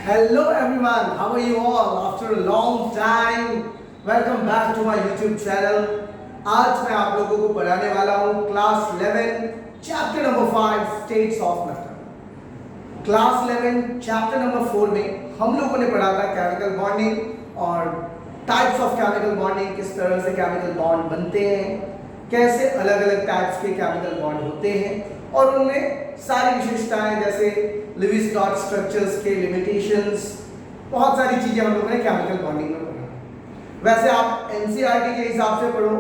Hello everyone, how are you all? After a long time, welcome back to my YouTube channel. आज मैं आप लोगों को पढ़ाने वाला हूँ class 11 chapter number 5 states of matter. Class 11 chapter number 4 में हम लोगों ने पढ़ा था केमिकल बॉन्डिंग और टाइप्स ऑफ केमिकल बॉन्डिंग, किस तरह से केमिकल बॉन्ड बनते हैं, कैसे अलग अलग टाइप्स के केमिकल बॉन्ड होते हैं और उनमें सारी विशेषताएं जैसे लिविस डॉट स्ट्रक्चर्स के लिमिटेशंस, बहुत सारी चीजें हम लोगों ने केमिकल बॉन्डिंग में पढ़ा। वैसे आप एनसीईआरटी के हिसाब से पढ़ो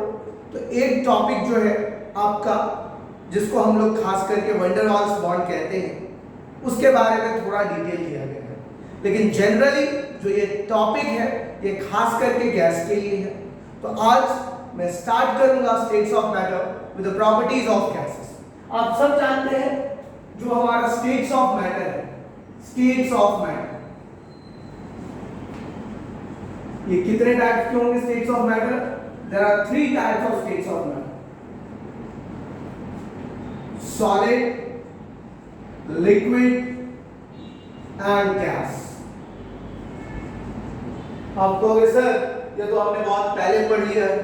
तो एक टॉपिक जो है आपका, जिसको हम लोग खास करके वैन डर वाल्स बॉन्ड कहते हैं, उसके बारे में थोड़ा डिटेल दिया गया है। लेकिन जनरली जो ये टॉपिक है ये खास करके गैस के लिए है। तो आज मैं स्टार्ट करूंगा states of matter with the properties of gases. आप सब जानते हैं जो हमारा स्टेट्स ऑफ मैटर है, स्टेट्स ऑफ मैटर, ये कितने टाइप्स के होंगे states of matter? There are 3 types of states of matter: solid, liquid and gas. आप कहोगे सर ये तो हमने बहुत पहले पढ़ लिया है,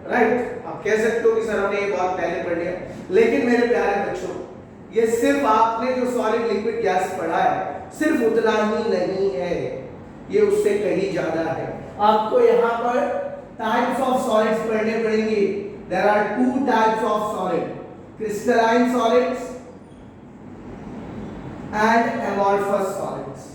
राइट? आप कह सकते हो कि सर हमने ये बहुत पहले पढ़ लिया, लेकिन मेरे प्यारे बच्चों, ये सिर्फ आपने जो सॉलिड लिक्विड गैस पढ़ा है सिर्फ उतना ही नहीं है, ये उससे कहीं ज्यादा है। आपको यहाँ पर टाइप्स ऑफ सॉलिड्स पढ़ने पड़ेंगे। There are 2 types of solid: crystalline solids and amorphous solids.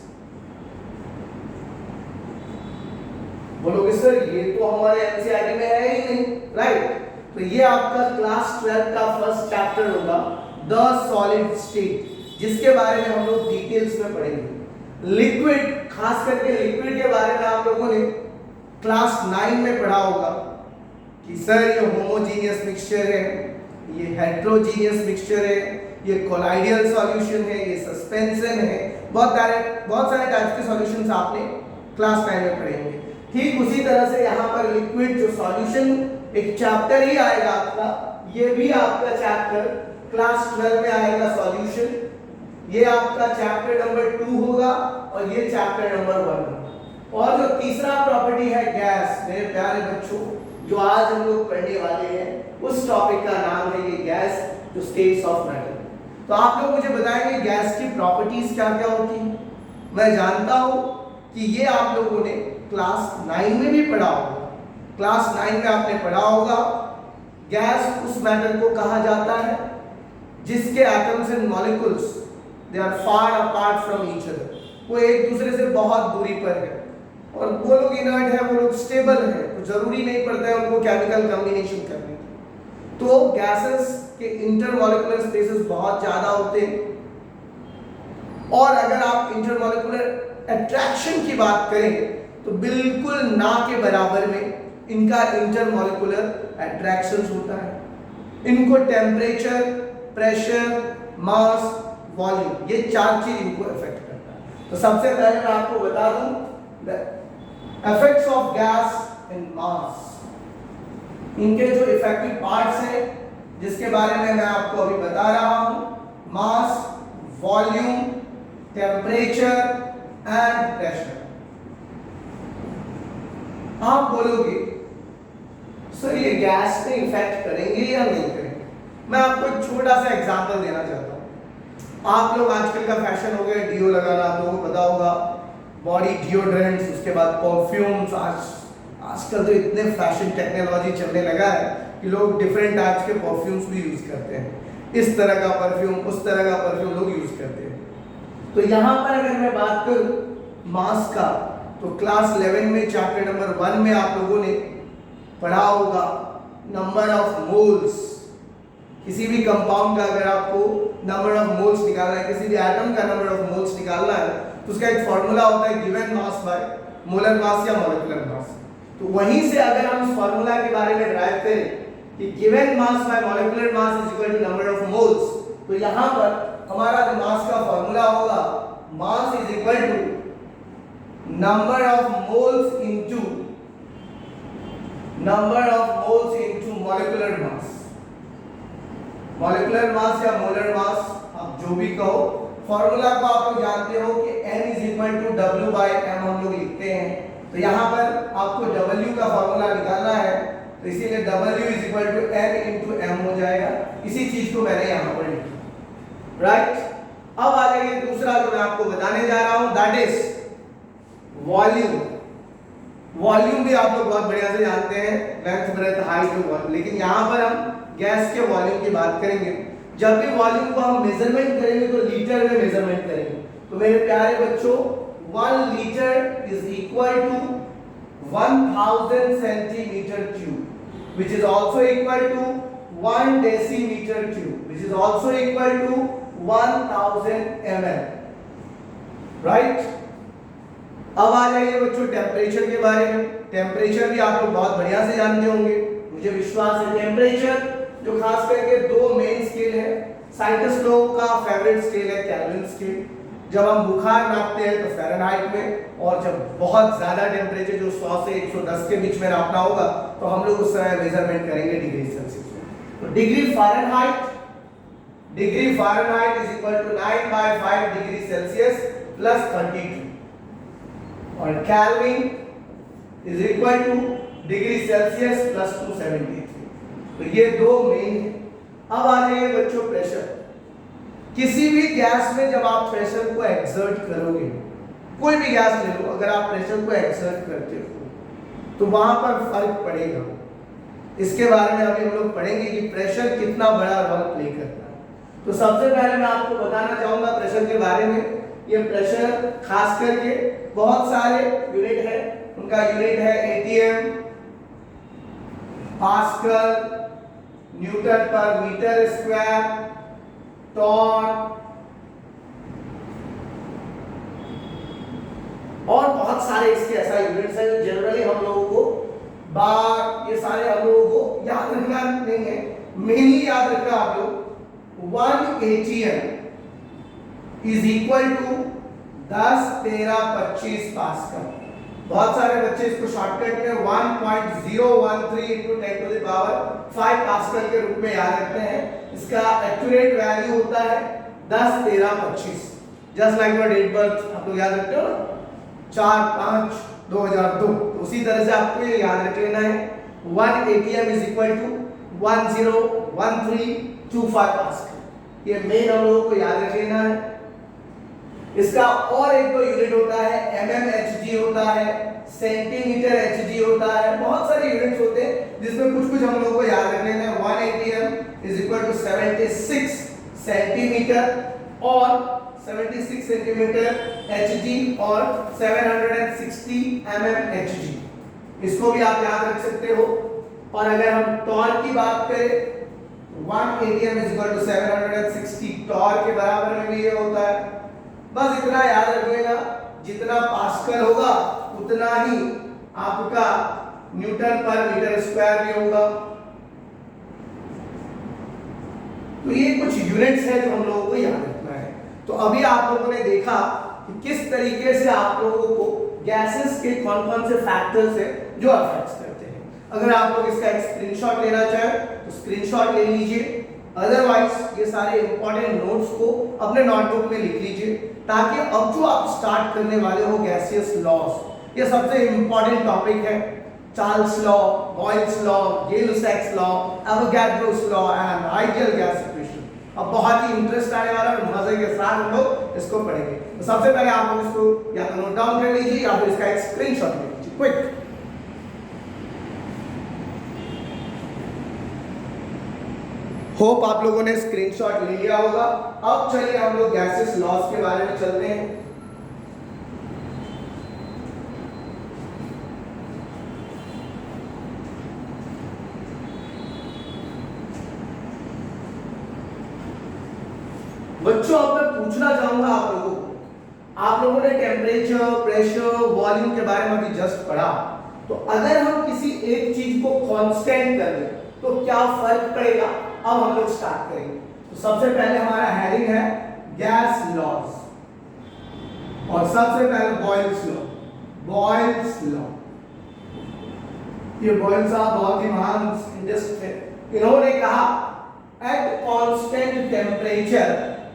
बोलोगे सर ये तो हमारे एनसीईआरटी में है ही नहीं, राइट? तो ये आपका क्लास 12 का फर्स्ट चैप्टर होगा, द सॉलिड स्टेट, जिसके बारे में हम लोग डिटेल्स में पढ़ेंगे। लिक्विड, खास करके लिक्विड के बारे में आप लोगों ने क्लास 9 में पढ़ा होगा कि सर ये होमोजीनियस मिक्सचर है, ये हेटेरोजीनियस मिक्सचर है, ये कोलाइडियल सॉल्यूशन है, ये सस्पेंशन है, बहुत सारे टाइप्स के सॉल्यूशंस आपने क्लास 9 में पढ़ेंगे। ठीक उसी तरह से यहाँ पर लिक्विड जो सॉल्यूशन एक चैप्टर ही आएगा आपका, ये भी आपका चैप्टर क्लास 12 में आएगा सॉल्यूशन। ये आपका चैप्टर नंबर 2 होगा और ये चैप्टर नंबर 1 होगा। और जो तीसरा प्रॉपर्टी है गैस, मेरे प्यारे बच्चों, जो आज हम लोग पढ़ने वाले हैं उस टॉपिक का नाम है ये गैस, जो स्टेट्स ऑफ मैटर। तो आप लोग मुझे बताएंगे गैस की प्रॉपर्टीज क्या क्या होती हैं। मैं जानता हूं कि ये आप लोगों ने क्लास 9 में भी पढ़ा होगा। क्लास 9 में आपने पढ़ा होगा गैस उस मैटर को कहा जाता है जिसके atoms and molecules they are far apart from each other, वो एक दूसरे से बहुत दूरी पर है और वो लोग इनर्ट है, वो लोग स्टेबल है, तो जरूरी नहीं पड़ता है उनको केमिकल कॉम्बिनेशन करने की। तो गैसेस के इंटरमॉलिक्यूलर स्पेसेस बहुत ज्यादा होते हैं और अगर आप इंटरमॉलिक्यूलर अट्रैक्शन की बात करें तो बिल्कुल ना के बराबर में इनका इंटरमॉलिक्यूलर अट्रैक्शंस होता है। इनको टेम्परेचर, प्रेशर, मास, वॉल्यूम, ये 4 चीज इनको इफेक्ट करता है। तो सबसे पहले मैं आपको बता दूं the effects of gas in mass. इनके जो इफेक्टिव पार्ट्स हैं जिसके बारे में मैं आपको अभी बता रहा हूं: मास, वॉल्यूम, टेम्परेचर एंड प्रेशर। आप बोलोगे सर ये गैस पे इफेक्ट करेंगे या नहीं करेंगे? मैं आपको एक छोटा सा एग्जांपल देना चाहता हूं। आप लोग आजकल का फैशन हो गया डिओ लगाना, आप लोगों को पता होगा, बॉडी डिओड्रेंट्स, उसके बाद परफ्यूम्स। आजकल तो इतने फैशन टेक्नोलॉजी चलने लगा है कि लोग डिफरेंट टाइप्स के परफ्यूम्स भी यूज करते हैं। इस तरह का परफ्यूम, उस तरह का परफ्यूम लोग यूज करते हैं। तो यहाँ पर अगर मैं बात करूं मास का, तो क्लास 11 में चैप्टर नंबर 1 में आप लोगों ने पढ़ा होगा नंबर ऑफ मोल्स। किसी भी कंपाउंड का अगर आपको नंबर ऑफ मोल्स निकालना है, किसी भी एटम का नंबर ऑफ मोल्स निकालना है, तो उसका एक फॉर्मूला होता है given mass by molar mass या मॉलिक्यूलर मास। तो वहीं से अगर हम इस फॉर्मूला के बारे में ड्राइव करें कि given mass by molecular mass is equal to number of moles, तो यहाँ पर हमारा जो मास का फॉर्मूला होगा, mass is equal to number of moles into molecular mass। Molecular mass या मोलर मास आप जो भी कहो, फॉर्मूला को आप लोग जानते हो कि n is equal to W by M हम लोग लिखते हैं। तो यहाँ पर आपको डब्ल्यू का फॉर्मूला निकालना है, तो इसीलिए W is equal to N into M हो जाएगा। इसी चीज को मैंने यहाँ पर लिखा, राइट। अब आ जाइए दूसरा जो मैं आपको बताने जा रहा हूं, दैट इज वॉल्यूम। वॉल्यूम भी आप लोग बहुत बढ़िया से जानते हैं, लेंथ ब्रेथ हाइट, लेकिन यहाँ पर हम गैस के वॉल्यूम की बात करेंगे। जब भी वॉल्यूम को हम मेजरमेंट करेंगे तो लीटर में मेजरमेंट करेंगे। तो मेरे प्यारे बच्चों, 1 litre is equal to 1000 centimetre cube, which is also equal to 1 decimeter cube, which is also equal to 1000 ml, right? अब आ जाइए बच्चों टेम्परेचर के बारे में। टेम्परेचर भी आप लोग बहुत बढ़िया से जानते होंगे, मुझे विश्वास है। टेम्परेचर जो खास करके दो मेन स्केल है, साइंटिस्ट लोगों का फेवरेट स्केल है केल्विन स्केल। जब हम बुखार नापते हैं तो फ़ारेनहाइट में, और जब बहुत ज्यादा टेम्परेचर जो 100 से 110 के बीच में नापना होगा तो हम लोग उस समय मेजरमेंट करेंगे डिग्री सेल्सियस में। तो degree Fahrenheit is equal to 9/5 degree Celsius plus 32, और kelvin is equal to degree Celsius plus 273। तो ये दो मेन है। अब आ जाइए बच्चों प्रेशर। किसी भी गैस में जब आप प्रेशर को एक्सर्ट करोगे, कोई भी गैस ले लो, अगर आप प्रेशर को एक्सर्ट करते हो तो वहां पर फर्क पड़ेगा। इसके बारे में अभी हम लोग पढ़ेंगे कि प्रेशर कितना बड़ा रोल प्ले करता है। तो सबसे पहले मैं आपको बताना चाहूंगा प्रेशर के बारे में। ये प्रेशर खास करके बहुत सारे यूनिट है, उनका यूनिट है एटीएम, पास्कल, न्यूटन पर मीटर स्क्वायर, टॉर्क, और बहुत सारे इसके ऐसा यूनिट्स हैं जो जनरली हम लोगों को बार, ये सारे हम लोगों को याद रखना नहीं है। मेनली याद रखना आप लोग 1 ATM is equal to 10 13 25 pascal. बहुत सारे बच्चे इसको शॉर्टकट में 1.013 into 10 to the power 5 pascal के रूप में याद रखते हैं। इसका एक्यूरेट वैल्यू होता है 10 13 25, just like your date birth आप लोग याद रखते हो ना, 4/5/2002। तो उसी तरह से आपको ये याद रख लेना है 1 ATM is equal to 101325 pascal. ये मेन हम लोगों को याद रख लेना है। इसका और एक तो यूनिट होता है mmHg होता है, सेंटीमीटर Hg होता है, बहुत सारे यूनिट्स होते हैं जिसमें कुछ हम लोगों को याद रख लेना है। 1 atm is equal to 76 centimetre और 76 सेंटीमीटर Hg और 760 mmHg, इसको भी आप याद रख सकते हो। और अगर हम टॉर्क की बात करें, 1 atm is equal to 760 torr के बराबर में भी ये होता है। बस इतना याद रखिएगा, जितना पास्कल होगा उतना ही आपका न्यूटन पर मीटर स्क्वायर भी होगा। तो ये कुछ यूनिट्स हैं जो हम लोगों को याद रखना है। तो अभी आप लोगों ने देखा कि किस तरीके से आप लोगों को गैसेस के कौन-कौन से फैक्टर्स हैं जो अफेक्ट करते हैं। अगर आप लोग इसका एक स्क्रीनशॉट लेना चाहें तो स्क्रीनशॉट ले लीजिए, अदरवाइज ये सारे इंपॉर्टेंट नोट्स को अपने नोटबुक में लिख लीजिए, ताकि अब जो आप स्टार्ट करने वाले हो गैसियस लॉस, ये सबसे इंपॉर्टेंट टॉपिक है। Charles law, Boyle's law, Gibbs law, Avogadro's law and ideal gas equation. अब बहुत ही इंटरेस्ट आने वाला है, मजे के साथ हम लोग इसको पढ़ेंगे। तो सबसे पहले आप लोग इसको या तो नोट डाउन कर लीजिए या फिर इसका एक स्क्रीनशॉट ले लीजिए क्विक। होप आप लोगों ने स्क्रीनशॉट ले लिया होगा। अब चलिए हम लोग गैसेस लॉस के बारे में चलते हैं। बच्चों अब मैं पूछना चाहूंगा आप लोगों ने टेम्परेचर, प्रेशर, वॉल्यूम के बारे में भी जस्ट पढ़ा, तो अगर हम किसी एक चीज को कांस्टेंट कर दें तो क्या फर्क पड़ेगा। अब हम लोग स्टार्ट करेंगे। तो सबसे पहले हमारा हेडिंग है गैस लॉज, और सबसे पहले बॉयल्स लॉ। ये बॉयल साहब बहुत ही महान साइंटिस्ट थे। इन्होंने कहा at constant temperature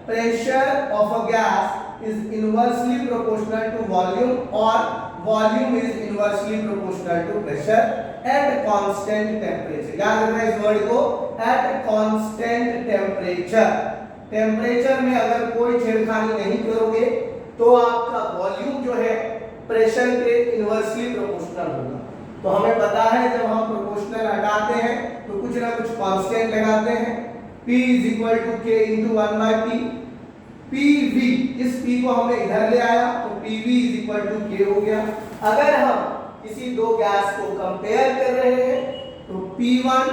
pressure of a gas is inversely proportional to volume or volume is inversely proportional to pressure at constant temperature. याद रखना इस वर्ड को, at constant temperature. टेम्परेचर में अगर कोई छेड़खानी नहीं करोगे तो आपका वॉल्यूम जो है प्रेशर के इनवर्सली प्रोपोर्शनल होगा। तो हमें पता है जब हम प्रोपोर्शनल हटाते हैं तो कुछ ना कुछ कांस्टेंट लगाते हैं। P is equal to K into 1 by P। PV, इस P को हमने इधर ले आया तो PV is equal to K हो गया। अगर हम किसी दो गैस को कंपेयर कर रहे हैं तो P1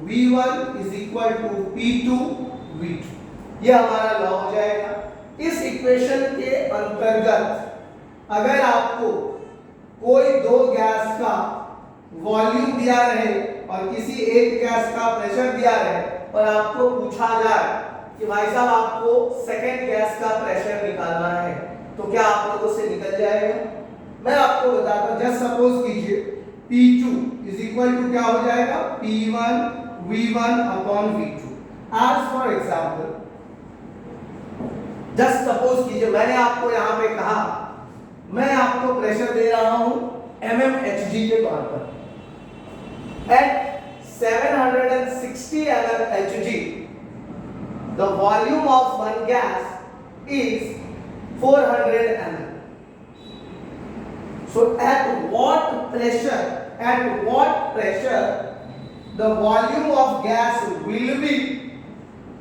V1 is equal to P2 V2, ये हमारा लॉ हो जाएगा। इस इक्वेशन के अंतर्गत अगर आपको कोई दो गैस का वॉल्यूम दिया रहे और किसी एक गैस का प्रेशर दिया रहे और आपको पूछा जाए कि भाई साहब आपको सेकंड गैस का प्रेशर निकालना है, तो क्या आप लोगों से निकल जाएगा? मैं आपको बताता हूं, जस्ट सपोज कीजिए P2 इज इक्वल टू क्या हो जाएगा, P1 V1 upon V2। As for example, just suppose कीजिए मैंने आपको यहां पे कहा मैं आपको प्रेशर दे रहा हूं mmHg के तौर पर। At 760 mmHg the volume of one gas is 400 ml. So at what pressure the volume of gas will be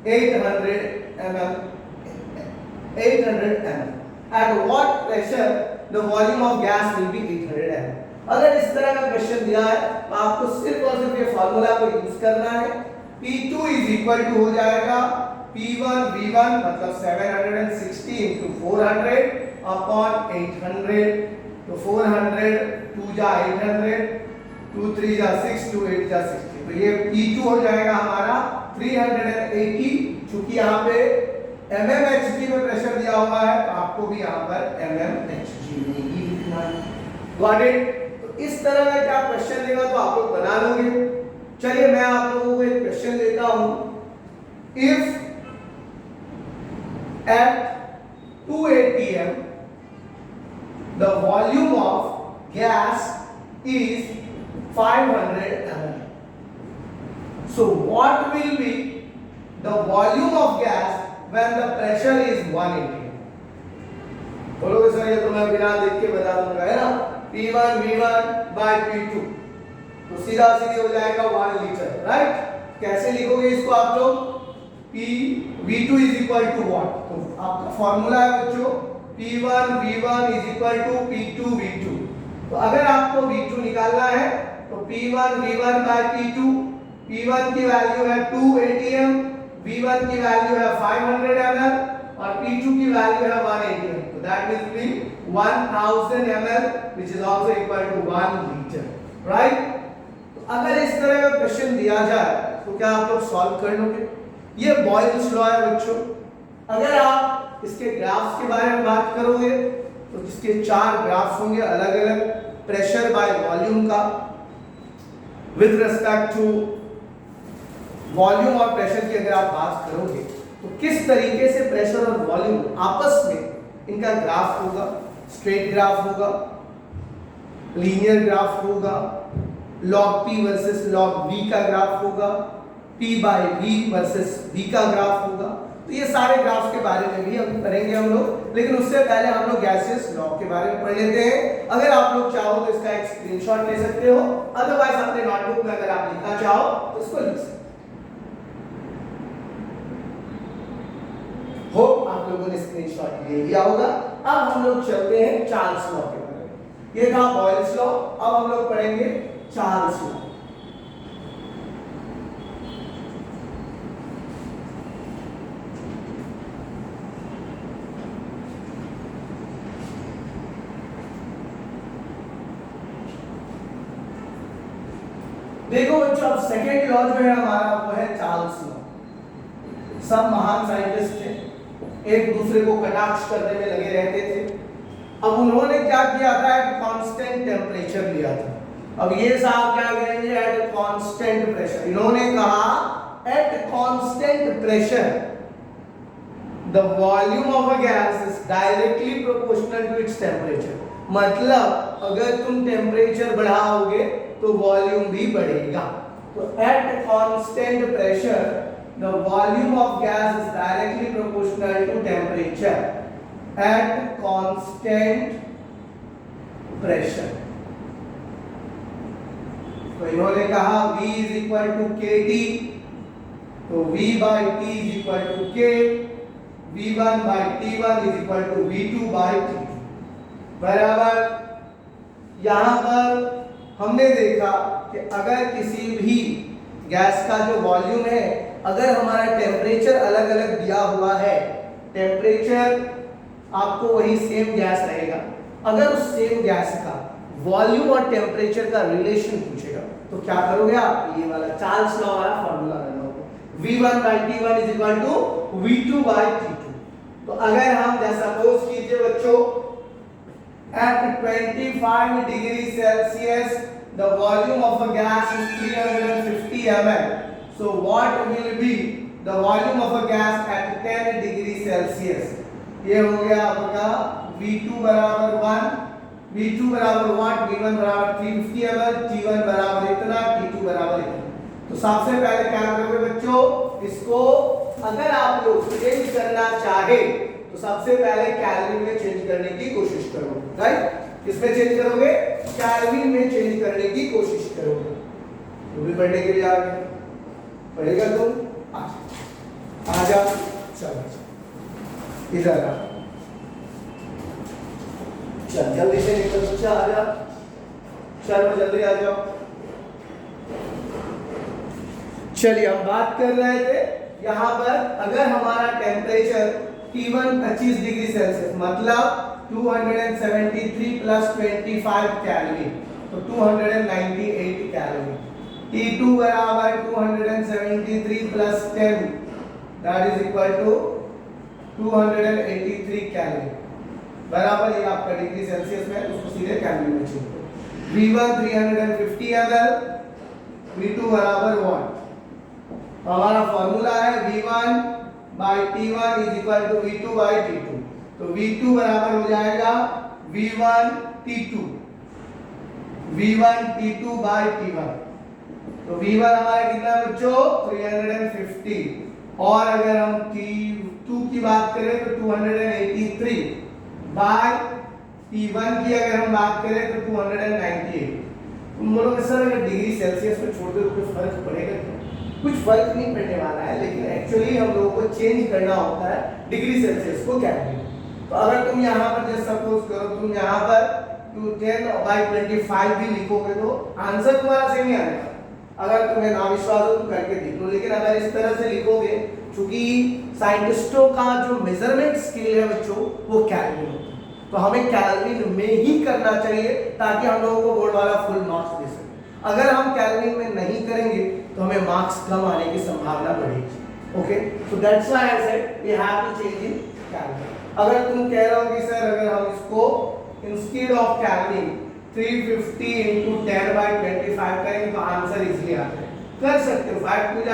800 ml. 800 ml. At what pressure the volume of gas will be 800 ml. अगर इस तरह का question दिया है तो आपको सिर्फ और सिर्फ ये फार्मूला को यूज करना है। P2 is equal to हो जाएगा P1 V1 मतलब 760 into 400 upon 800, तो 400 2 जा 800 2 3 जा 6 2 8 जा 60, तो ये P2 हो जाएगा हमारा 380। चूंकि यहाँ पे mmHg में प्रेशर दिया हुआ है तो आपको भी यहाँ पर mmHg में ही लिखना है। Got it? तो इस तरह का क्या क्वेश्चन देगा तो आप लोग बना लोगे। चलिए मैं आप लोगों को एक क्वेश्चन देता हूं। If at 2 atm the volume of gas is 500 ml, so what will be the volume of gas when the pressure is 1 atm? बोलोगे सर ये तो मैं बिना देख के बता दूंगा, है ना। P1 V1 by P2 तो सीधा सीधे हो जाएगा 1 लीटर, राइट। कैसे लिखोगे इसको आप लोग? P V2 is equal to what? तो आपका फॉर्मूला है बच्चों P1 V1 is equal to P2 V2। तो अगर आपको V2 निकालना है तो P1 V1 by P2, P1 की वैल्यू है 2 atm, V1 की वैल्यू है 500 ml और P2 की वैल्यू है 1 atm, तो that will be 1000 ml which is also equal to 1 liter, right. तो अगर इस तरह का क्वेश्चन दिया जाए तो क्या आप लोग सॉल्व कर लोगे? ये बॉयल्स लॉ है बच्चों। अगर आप इसके ग्राफ्स के बारे में बात करोगे तो इसके 4 ग्राफ्स होंगे अलग अलग प्रेशर बाय वॉल्यूम का, विद रिस्पेक्ट टू वॉल्यूम और प्रेशर की अगर आप बात करोगे तो किस तरीके से प्रेशर और वॉल्यूम आपस में इनका ग्राफ होगा। स्ट्रेट ग्राफ होगा, लीनियर ग्राफ होगा, log P versus log V का ग्राफ होगा, P by V versus V का ग्राफ होगा। तो ये सारे ग्राफ्स के बारे में भी हम करेंगे हम लोग, लेकिन उससे पहले हम लोग गैसेस लॉ के बारे में पढ़ लेते हैं। अगर आप लोग चाहो तो इसका एक स्क्रीनशॉट ले सकते हो, अदरवाइज अपने नोटबुक में अगर आप लिखना चाहो तो इसको लिख सकते हो। आप लोगों ने स्क्रीनशॉट ले लिया होगा। अब हम लोग चलते हैं चार्ल्स लॉ के बारे में। ये था बॉयल्स लॉ, अब हम लोग पढ़ेंगे चार्ल्स लॉ। देखो बच्चों, अब सेकेंड लॉ जो है हमारा वो है चार्ल्स लॉ। सब महान साइंटिस्ट थे, एक दूसरे को कटाक्ष करने में लगे रहते थे। अब उन्होंने क्या किया था, एक कांस्टेंट टेम्परेचर लिया था। अब ये साहब क्या करेंगे, एट कांस्टेंट प्रेशर। इन्होंने कहा at constant pressure the volume of a gas is directly proportional to its temperature. मतलब अगर तुम टेम्परेचर बढ़ाओगे तो वॉल्यूम भी बढ़ेगा। तो at constant pressure the volume of gas is directly proportional to temperature at constant pressure। तो इन्होंने कहा V is equal to KT, तो V by T is equal to K, V1 by T1 is equal to V2 by T2 बराबर। यहां पर हमने देखा कि अगर किसी भी गैस का जो वॉल्यूम है, अगर हमारा टेम्परेचर अलग अलग दिया हुआ है, टेम्परेचर आपको वही सेम गैस रहेगा, अगर उस सेम गैस का वॉल्यूम और टेम्परेचर का रिलेशन पूछेगा तो क्या करोगे आप, ये वाला चार्ल्स लॉ वाला फार्मूला लगाओगे, V1 by T1 is equal to V2 by T2। तो अगर हम जैसा सपोज कीजिए बच्चों at 25 degree Celsius the volume of a gas is 350 ml, so what will be the volume of a gas at 10 degree Celsius? ये हो गया आपका V2 बराबर 1, V2 बराबर 1, V1 बराबर 350 ml, T1 बराबर इतना, T2 बराबर इतना। तो सबसे पहले क्या करोगे बच्चों, इसको अगर आप लोग चेंज करना चाहे तो सबसे पहले केल्विन में चेंज करने की कोशिश करोगे, राइट? किसमें चेंज करोगे, केल्विन में चेंज करने की कोशिश करोगे। तो भी पढ़ने के लिए आ गए, पढ़ेगा तुम आ जाओ, चलो इधर आ, चल जल्दी से निकल बच्चा, आ जा, चलो जल्दी आ जाओ। चलिए हम बात कर रहे थे यहाँ पर अगर हमारा टेम्परेचर T1 25 डिग्री सेल्सियस मतलब 273 प्लस 25 केल्विन, तो 298 केल्विन, T2 बराबर 273 plus 10 that is equal to 283 kelvin बराबर। ये आपका डिग्री सेल्सियस में, उसको सीधे केल्विन में चेंज करो। V1 350 ml, V2 बराबर 1। हमारा फॉर्मूला है V1 by T1 is equal to V2 by T2, तो V2 बराबर हो जाएगा V1 T2, V1 T2 by T1। तो V1 हमारा कितना बच्चों 350, और अगर हम T2 की बात करें तो 283 बाय T1 की अगर हम बात करें तो 298। तुम बोलोगे सर अगर डिग्री सेल्सियस में छोड़ दो तो कुछ फर्क पड़ेगा क्या? कुछ फर्क नहीं पड़ने वाला है, लेकिन एक्चुअली हम लोगों को चेंज करना होता है डिग्री सेल्सियस को केल्विन। तो अगर तुम यहाँ पर जैसे सपोज करो तुम यहाँ पर 10/25 भी लिखोगे तो आंसर तुम्हारा सेम ही आएगा। अगर तुम्हें ना विश्वास हो तो करके देख लो, लेकिन अगर इस तरह से लिखोगे, क्योंकि साइंटिस्टों का जो मेजरमेंट स्केल है बच्चों वो केल्विन होता है, तो हमें केल्विन में ही करना चाहिए ताकि हम लोगों को बोर्ड वाला फुल मार्क्स दे सके। अगर हम केल्विन में नहीं करेंगे तो हमें मार्क्स कम आने की संभावना बढ़ेगी। Okay, so that's why I said we have to change in kelvin. अगर तुम कह रहे हो कि सर अगर हम इसको इंस्टेड ऑफ केल्विन 350 × 10/25 करेंगे तो आंसर इजीली आता है, कर सकते हो। 5